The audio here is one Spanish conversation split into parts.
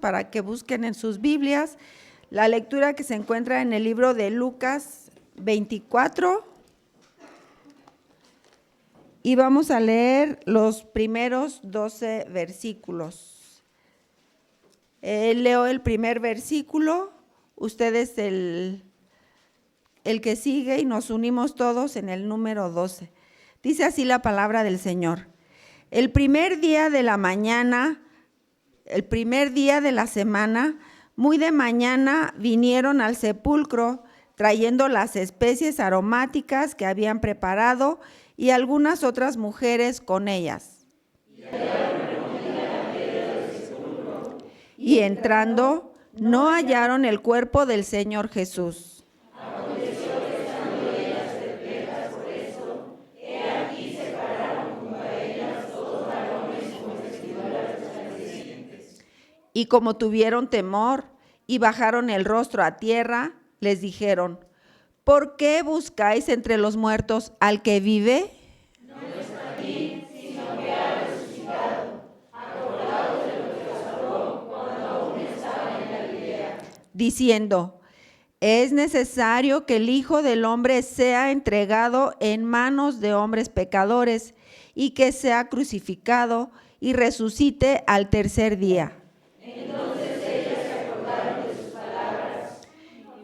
para que busquen en sus Biblias la lectura que se encuentra en el libro de Lucas 24 y vamos a leer los primeros 12 versículos. Leo el primer versículo, ustedes el que sigue y nos unimos todos en el número 12. Dice así la palabra del Señor. El primer día de la mañana, el primer día de la semana, muy de mañana vinieron al sepulcro trayendo las especies aromáticas que habían preparado y algunas otras mujeres con ellas. Y entrando, no hallaron el cuerpo del Señor Jesús. Y como tuvieron temor y bajaron el rostro a tierra, les dijeron: ¿por qué buscáis entre los muertos al que vive? No está aquí, sino que ha resucitado. Acordaos de lo que os habló cuando aún estaba en Galilea. Diciendo: es necesario que el Hijo del Hombre sea entregado en manos de hombres pecadores y que sea crucificado y resucite al tercer día. Entonces ellas se acordaron de sus palabras.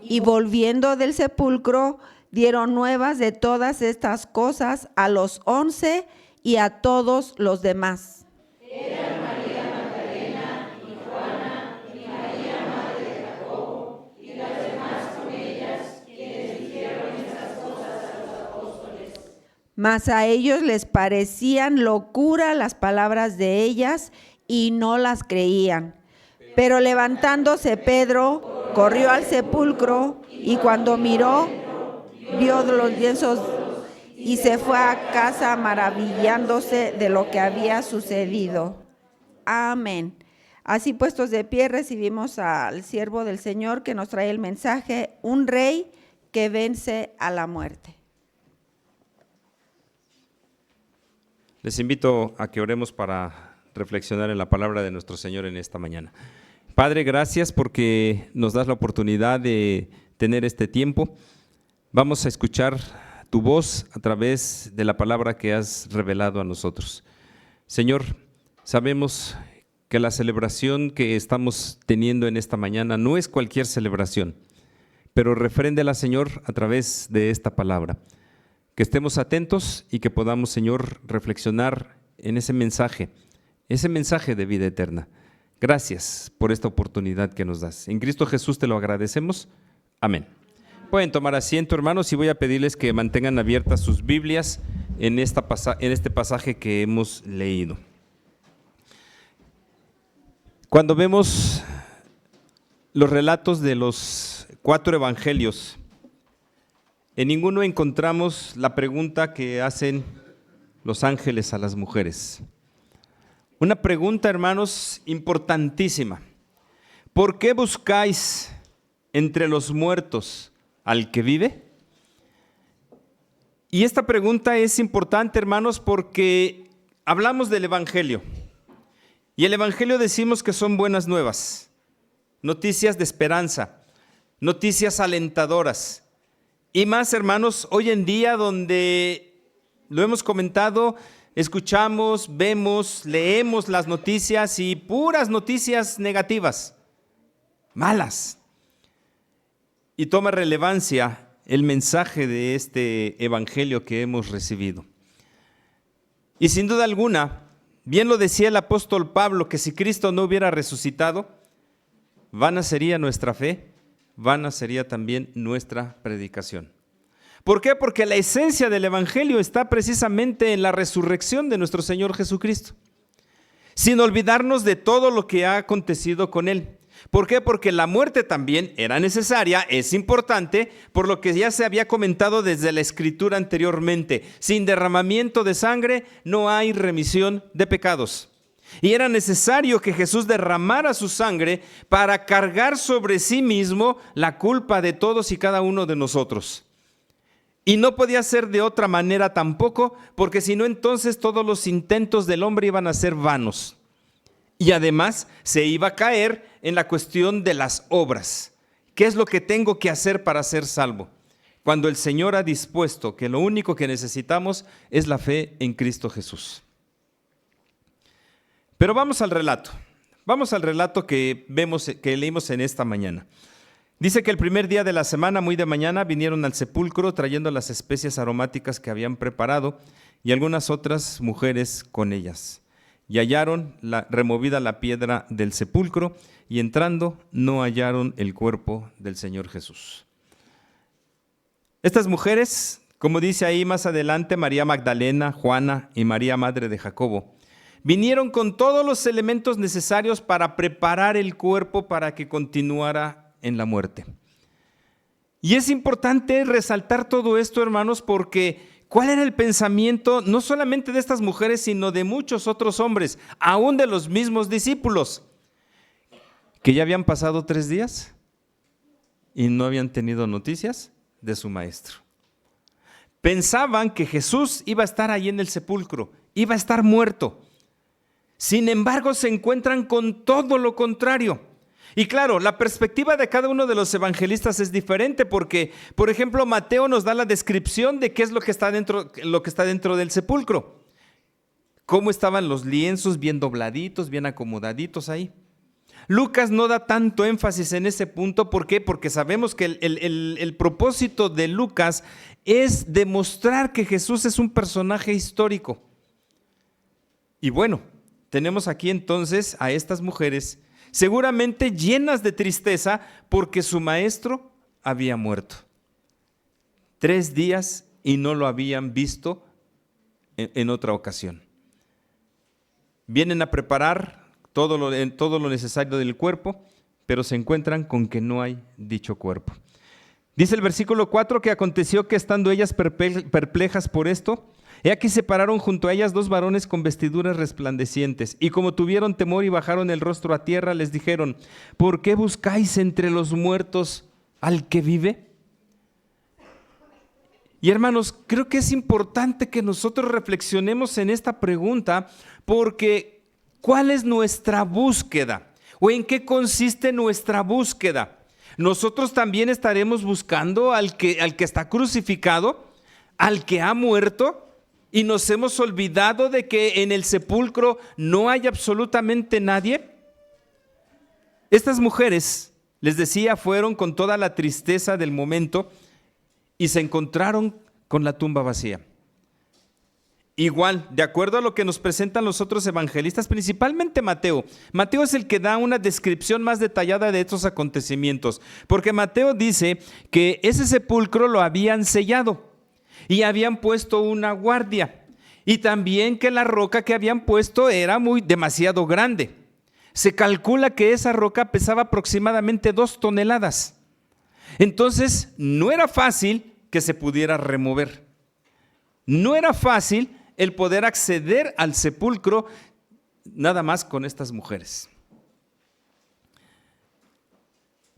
Y volviendo del sepulcro, dieron nuevas de todas estas cosas a los 11 y a todos los demás. Eran María Magdalena y Juana y María madre de Jacobo y las demás con ellas, quienes dijeron estas cosas a los apóstoles. Mas a ellos les parecían locura las palabras de ellas y no las creían. Pero levantándose Pedro, corrió al sepulcro y cuando miró, vio los lienzos y se fue a casa maravillándose de lo que había sucedido. Amén. Así puestos de pie recibimos al siervo del Señor que nos trae el mensaje, un rey que vence a la muerte. Les invito a que oremos para reflexionar en la palabra de nuestro Señor en esta mañana. Padre, gracias porque nos das la oportunidad de tener este tiempo. Vamos a escuchar tu voz a través de la palabra que has revelado a nosotros. Señor, sabemos que la celebración que estamos teniendo en esta mañana no es cualquier celebración, pero refréndela, Señor, a través de esta palabra. Que estemos atentos y que podamos, Señor, reflexionar en ese mensaje de vida eterna. Gracias por esta oportunidad que nos das. En Cristo Jesús te lo agradecemos. Amén. Pueden tomar asiento, hermanos, y voy a pedirles que mantengan abiertas sus Biblias en este pasaje que hemos leído. Cuando vemos los relatos de los 4 evangelios, en ninguno encontramos la pregunta que hacen los ángeles a las mujeres. Una pregunta, hermanos, importantísima. ¿Por qué buscáis entre los muertos al que vive? Y esta pregunta es importante, hermanos, porque hablamos del Evangelio. Y el Evangelio decimos que son buenas nuevas, noticias de esperanza, noticias alentadoras. Y más, hermanos, hoy en día donde lo hemos comentado, escuchamos, vemos, leemos las noticias y puras noticias negativas, malas. Y toma relevancia el mensaje de este evangelio que hemos recibido. Y sin duda alguna, bien lo decía el apóstol Pablo, que si Cristo no hubiera resucitado, vana sería nuestra fe, vana sería también nuestra predicación. ¿Por qué? Porque la esencia del evangelio está precisamente en la resurrección de nuestro Señor Jesucristo, sin olvidarnos de todo lo que ha acontecido con Él. ¿Por qué? Porque la muerte también era necesaria, es importante, por lo que ya se había comentado desde la Escritura anteriormente. Sin derramamiento de sangre no hay remisión de pecados. Y era necesario que Jesús derramara su sangre para cargar sobre sí mismo la culpa de todos y cada uno de nosotros. Y no podía ser de otra manera tampoco, porque si no, entonces todos los intentos del hombre iban a ser vanos. Y además se iba a caer en la cuestión de las obras. ¿Qué es lo que tengo que hacer para ser salvo? Cuando el Señor ha dispuesto que lo único que necesitamos es la fe en Cristo Jesús. Pero vamos al relato. Vamos al relato que leímos en esta mañana. Dice que el primer día de la semana, muy de mañana, vinieron al sepulcro trayendo las especias aromáticas que habían preparado y algunas otras mujeres con ellas. Y hallaron removida la piedra del sepulcro y entrando no hallaron el cuerpo del Señor Jesús. Estas mujeres, como dice ahí más adelante, María Magdalena, Juana y María, madre de Jacobo, vinieron con todos los elementos necesarios para preparar el cuerpo para que continuara en la muerte. Y es importante resaltar todo esto, hermanos, porque ¿cuál era el pensamiento no solamente de estas mujeres, sino de muchos otros hombres, aún de los mismos discípulos, que ya habían pasado 3 días y no habían tenido noticias de su maestro? Pensaban que Jesús iba a estar ahí en el sepulcro, iba a estar muerto. Sin embargo, se encuentran con todo lo contrario. Y claro, la perspectiva de cada uno de los evangelistas es diferente porque, por ejemplo, Mateo nos da la descripción de qué es lo que está dentro del sepulcro. Cómo estaban los lienzos bien dobladitos, bien acomodaditos ahí. Lucas no da tanto énfasis en ese punto. ¿Por qué? Porque sabemos que el propósito de Lucas es demostrar que Jesús es un personaje histórico. Y bueno, tenemos aquí entonces a estas mujeres seguramente llenas de tristeza porque su maestro había muerto. 3 días y no lo habían visto en otra ocasión. Vienen a preparar todo lo necesario del cuerpo, pero se encuentran con que no hay dicho cuerpo. Dice el versículo 4 que aconteció que estando ellas perplejas por esto, he aquí se pararon junto a ellas 2 varones con vestiduras resplandecientes, y como tuvieron temor y bajaron el rostro a tierra, les dijeron: ¿por qué buscáis entre los muertos al que vive? Y hermanos, creo que es importante que nosotros reflexionemos en esta pregunta, porque ¿cuál es nuestra búsqueda? ¿O en qué consiste nuestra búsqueda? Nosotros también estaremos buscando al que está crucificado, al que ha muerto, y nos hemos olvidado de que en el sepulcro no hay absolutamente nadie. Estas mujeres, les decía, fueron con toda la tristeza del momento y se encontraron con la tumba vacía. Igual, de acuerdo a lo que nos presentan los otros evangelistas, principalmente Mateo. Mateo es el que da una descripción más detallada de estos acontecimientos, porque Mateo dice que ese sepulcro lo habían sellado y habían puesto una guardia, y también que la roca que habían puesto era demasiado grande. Se calcula que esa roca pesaba aproximadamente 2 toneladas. Entonces, no era fácil que se pudiera remover. No era fácil el poder acceder al sepulcro nada más con estas mujeres.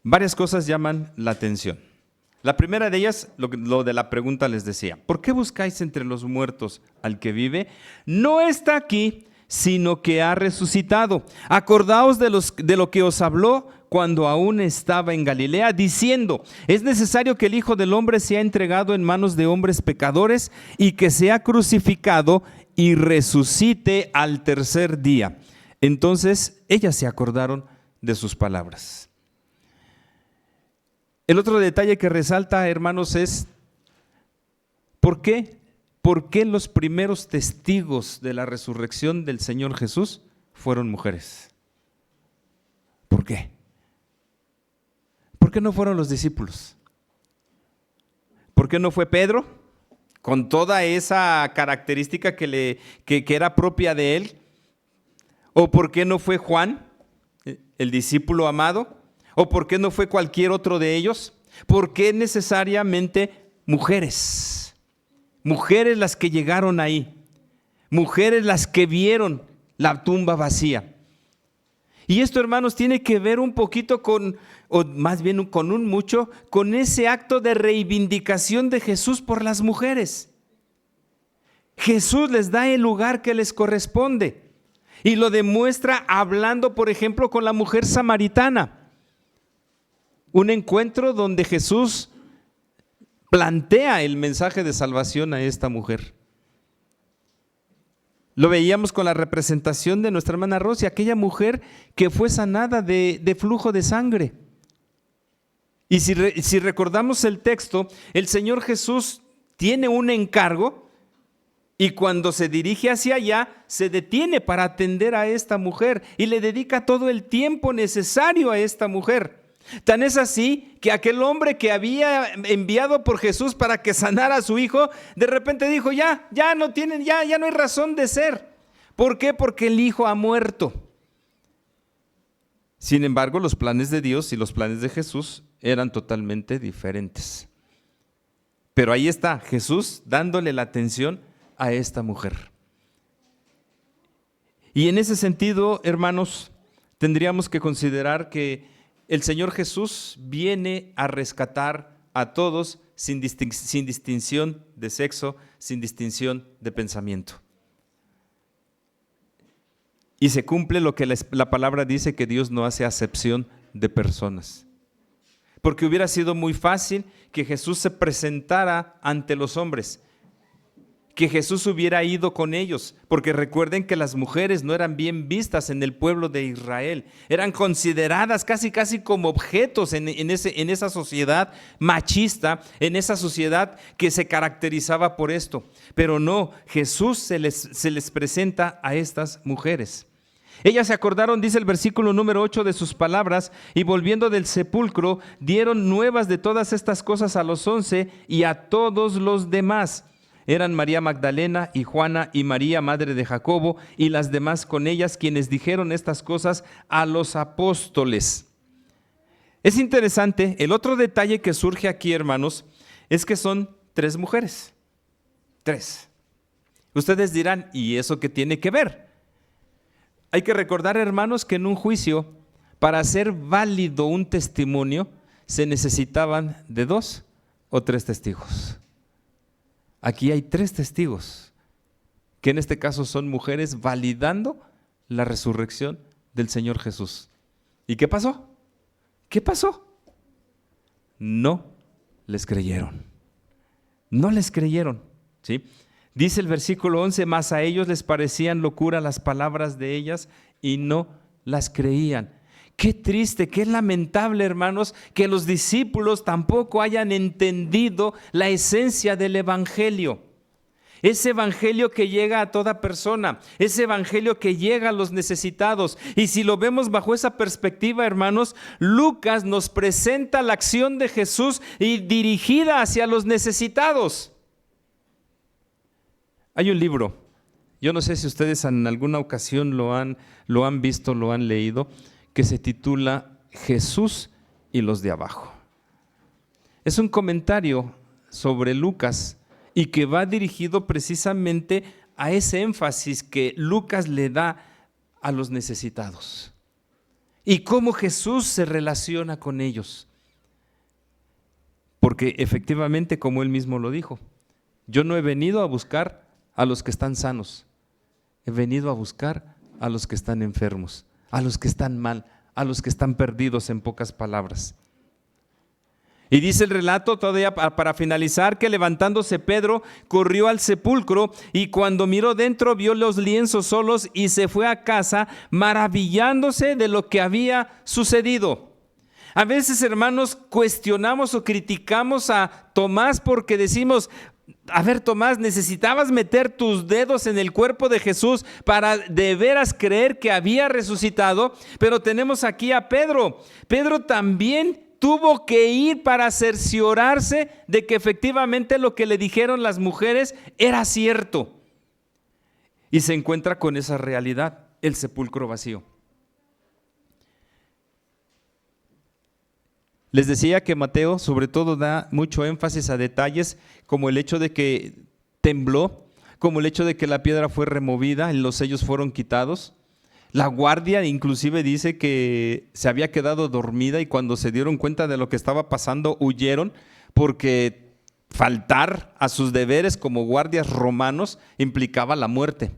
Varias cosas llaman la atención. La primera de ellas, lo de la pregunta les decía: ¿por qué buscáis entre los muertos al que vive? No está aquí, sino que ha resucitado. Acordaos de lo que os habló cuando aún estaba en Galilea, diciendo: es necesario que el Hijo del Hombre sea entregado en manos de hombres pecadores y que sea crucificado y resucite al 3er día. Entonces ellas se acordaron de sus palabras. El otro detalle que resalta, hermanos, es ¿por qué los primeros testigos de la resurrección del Señor Jesús fueron mujeres? ¿Por qué? ¿Por qué no fueron los discípulos? ¿Por qué no fue Pedro, con toda esa característica que era propia de él? ¿O por qué no fue Juan, el discípulo amado? ¿O por qué no fue cualquier otro de ellos? ¿Por qué necesariamente mujeres? Mujeres las que llegaron ahí, mujeres las que vieron la tumba vacía. Y esto, hermanos, tiene que ver un poquito con ese acto de reivindicación de Jesús por las mujeres. Jesús les da el lugar que les corresponde. Y lo demuestra hablando, por ejemplo, con la mujer samaritana. Un encuentro donde Jesús plantea el mensaje de salvación a esta mujer. Lo veíamos con la representación de nuestra hermana Rosy, aquella mujer que fue sanada de flujo de sangre. Y si recordamos el texto, el Señor Jesús tiene un encargo y cuando se dirige hacia allá, se detiene para atender a esta mujer y le dedica todo el tiempo necesario a esta mujer. Tan es así que aquel hombre que había enviado por Jesús para que sanara a su hijo, de repente dijo, ya no hay razón de ser. ¿Por qué? Porque el hijo ha muerto. Sin embargo, los planes de Dios y los planes de Jesús eran totalmente diferentes. Pero ahí está Jesús dándole la atención a esta mujer. Y en ese sentido, hermanos, tendríamos que considerar que el Señor Jesús viene a rescatar a todos sin distinción de sexo, sin distinción de pensamiento. Y se cumple lo que la palabra dice, que Dios no hace acepción de personas. Porque hubiera sido muy fácil que Jesús se presentara ante los hombres, que Jesús hubiera ido con ellos, porque recuerden que las mujeres no eran bien vistas en el pueblo de Israel, eran consideradas casi como objetos en esa sociedad machista, en esa sociedad que se caracterizaba por esto. Pero no, Jesús se les presenta a estas mujeres. Ellas se acordaron, dice el versículo número 8, de sus palabras, y volviendo del sepulcro, dieron nuevas de todas estas cosas a los 11 y a todos los demás. Eran María Magdalena y Juana y María, madre de Jacobo, y las demás con ellas, quienes dijeron estas cosas a los apóstoles. Es interesante, el otro detalle que surge aquí, hermanos, es que son 3 mujeres. 3. Ustedes dirán, ¿y eso qué tiene que ver? Hay que recordar, hermanos, que en un juicio, para hacer válido un testimonio, se necesitaban de 2 o 3 testigos. Aquí hay 3 testigos, que en este caso son mujeres validando la resurrección del Señor Jesús. ¿Y qué pasó? ¿Qué pasó? No les creyeron. No les creyeron, ¿sí? Dice el versículo 11, mas a ellos les parecían locura las palabras de ellas y no las creían. Qué triste, qué lamentable, hermanos, que los discípulos tampoco hayan entendido la esencia del evangelio. Ese evangelio que llega a toda persona, ese evangelio que llega a los necesitados. Y si lo vemos bajo esa perspectiva, hermanos, Lucas nos presenta la acción de Jesús y dirigida hacia los necesitados. Hay un libro, yo no sé si ustedes en alguna ocasión lo han visto, lo han leído, que se titula Jesús y los de abajo. Es un comentario sobre Lucas y que va dirigido precisamente a ese énfasis que Lucas le da a los necesitados y cómo Jesús se relaciona con ellos. Porque efectivamente, como él mismo lo dijo, yo no he venido a buscar a los que están sanos, he venido a buscar a los que están enfermos, a los que están mal, a los que están perdidos, en pocas palabras. Y dice el relato todavía para finalizar que levantándose Pedro corrió al sepulcro y cuando miró dentro vio los lienzos solos y se fue a casa maravillándose de lo que había sucedido. A veces, hermanos, cuestionamos o criticamos a Tomás porque decimos, a ver, Tomás, necesitabas meter tus dedos en el cuerpo de Jesús para de veras creer que había resucitado, pero tenemos aquí a Pedro. Pedro también tuvo que ir para cerciorarse de que efectivamente lo que le dijeron las mujeres era cierto. Y se encuentra con esa realidad, el sepulcro vacío. Les decía que Mateo sobre todo da mucho énfasis a detalles como el hecho de que tembló, como el hecho de que la piedra fue removida y los sellos fueron quitados. La guardia inclusive dice que se había quedado dormida y cuando se dieron cuenta de lo que estaba pasando huyeron porque faltar a sus deberes como guardias romanos implicaba la muerte.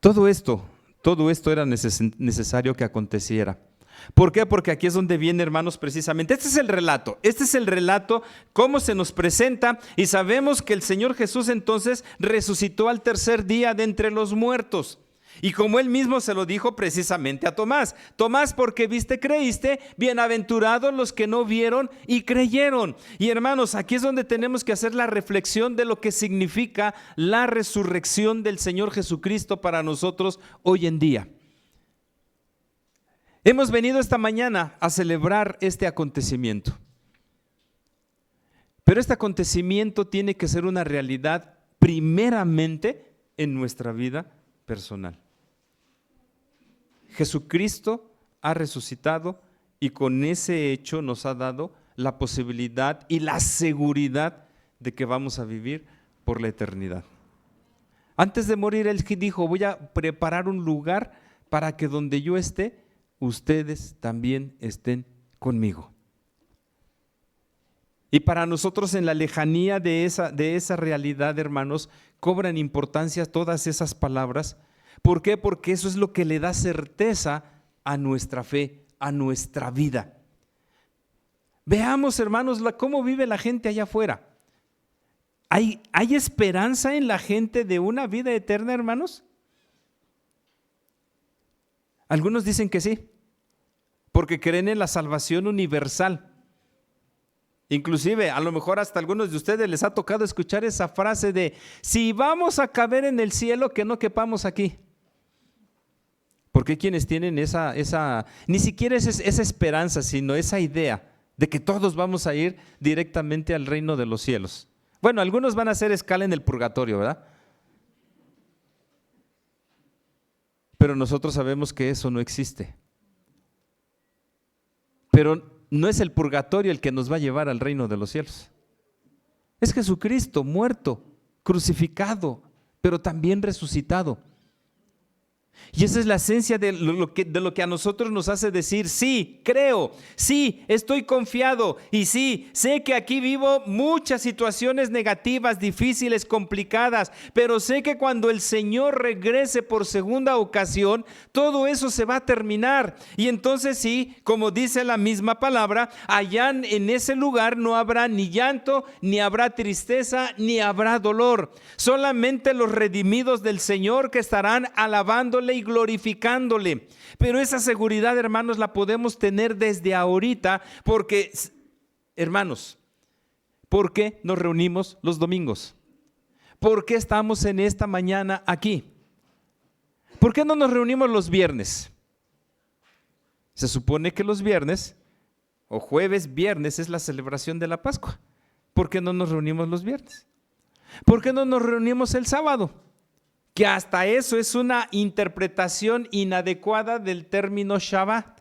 Todo esto era necesario que aconteciera. ¿Por qué? Porque aquí es donde viene, hermanos, precisamente. Este es el relato, cómo se nos presenta, y sabemos que el Señor Jesús entonces resucitó al tercer día de entre los muertos. Y como Él mismo se lo dijo precisamente a Tomás: Tomás, porque viste, creíste, bienaventurados los que no vieron y creyeron. Y hermanos, aquí es donde tenemos que hacer la reflexión de lo que significa la resurrección del Señor Jesucristo para nosotros hoy en día. Hemos venido esta mañana a celebrar este acontecimiento. Pero este acontecimiento tiene que ser una realidad primeramente en nuestra vida personal. Jesucristo ha resucitado y con ese hecho nos ha dado la posibilidad y la seguridad de que vamos a vivir por la eternidad. Antes de morir, Él dijo: voy a preparar un lugar para que donde yo esté, ustedes también estén conmigo. Y para nosotros, en la lejanía de esa realidad, hermanos, cobran importancia todas esas palabras. ¿Por qué? Porque eso es lo que le da certeza a nuestra fe, a nuestra vida. Veamos, hermanos, cómo vive la gente allá afuera. ¿Hay esperanza en la gente de una vida eterna, hermanos? Algunos dicen que sí, porque creen en la salvación universal. Inclusive, a lo mejor hasta algunos de ustedes les ha tocado escuchar esa frase de: si vamos a caber en el cielo, que no quepamos aquí. Porque quienes tienen esa ni siquiera esa esperanza, sino esa idea de que todos vamos a ir directamente al reino de los cielos. Bueno, algunos van a hacer escala en el purgatorio, ¿verdad? Pero nosotros sabemos que eso no existe. Pero no es el purgatorio el que nos va a llevar al reino de los cielos. Es Jesucristo muerto, crucificado, pero también resucitado. Y esa es la esencia de lo que a nosotros nos hace decir: sí, creo, sí, estoy confiado, y sí, sé que aquí vivo muchas situaciones negativas, difíciles, complicadas, pero sé que cuando el Señor regrese por segunda ocasión, todo eso se va a terminar. Y entonces sí, como dice la misma palabra, allá en ese lugar no habrá ni llanto, ni habrá tristeza, ni habrá dolor. Solamente los redimidos del Señor, que estarán alabándole y glorificándole. Pero esa seguridad, hermanos, la podemos tener desde ahorita, porque, hermanos, ¿por qué nos reunimos los domingos? ¿Por qué estamos en esta mañana aquí? ¿Por qué no nos reunimos los viernes? Se supone que los viernes o jueves, viernes es la celebración de la Pascua. ¿Por qué no nos reunimos los viernes? ¿Por qué no nos reunimos el sábado? Que hasta eso es una interpretación inadecuada del término Shabbat.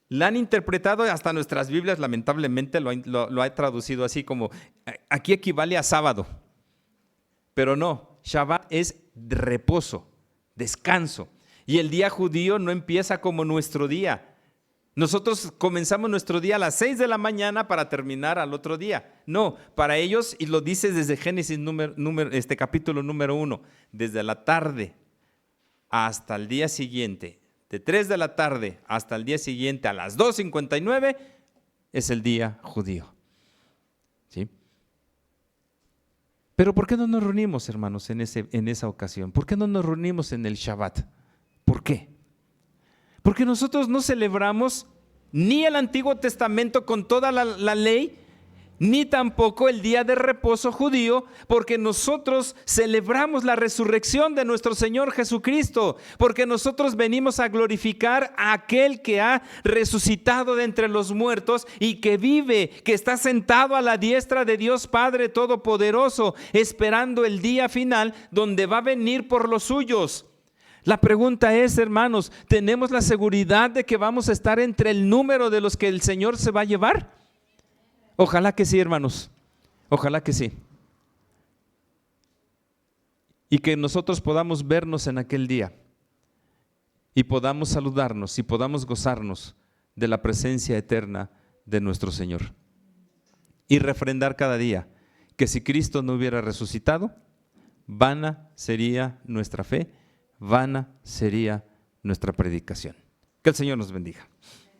La han interpretado, hasta nuestras Biblias lamentablemente lo ha traducido así como: aquí equivale a sábado. Pero no, Shabbat es reposo, descanso. Y el día judío no empieza como nuestro día. Nosotros comenzamos nuestro día a las 6 de la mañana para terminar al otro día. No, para ellos, y lo dice desde Génesis capítulo número 1, desde la tarde hasta el día siguiente, de 3 de la tarde hasta el día siguiente a las 2:59, es el día judío. ¿Sí? Pero ¿por qué no nos reunimos, hermanos, en esa ocasión? ¿Por qué no nos reunimos en el Shabbat? ¿Por qué? Porque nosotros no celebramos ni el Antiguo Testamento con toda la ley, ni tampoco el día de reposo judío, porque nosotros celebramos la resurrección de nuestro Señor Jesucristo, porque nosotros venimos a glorificar a aquel que ha resucitado de entre los muertos y que vive, que está sentado a la diestra de Dios Padre Todopoderoso, esperando el día final donde va a venir por los suyos. La pregunta es, hermanos, ¿tenemos la seguridad de que vamos a estar entre el número de los que el Señor se va a llevar? Ojalá que sí, hermanos. Ojalá que sí. Y que nosotros podamos vernos en aquel día y podamos saludarnos y podamos gozarnos de la presencia eterna de nuestro Señor. Y refrendar cada día que si Cristo no hubiera resucitado, vana sería nuestra fe, vana sería nuestra predicación. Que el Señor nos bendiga.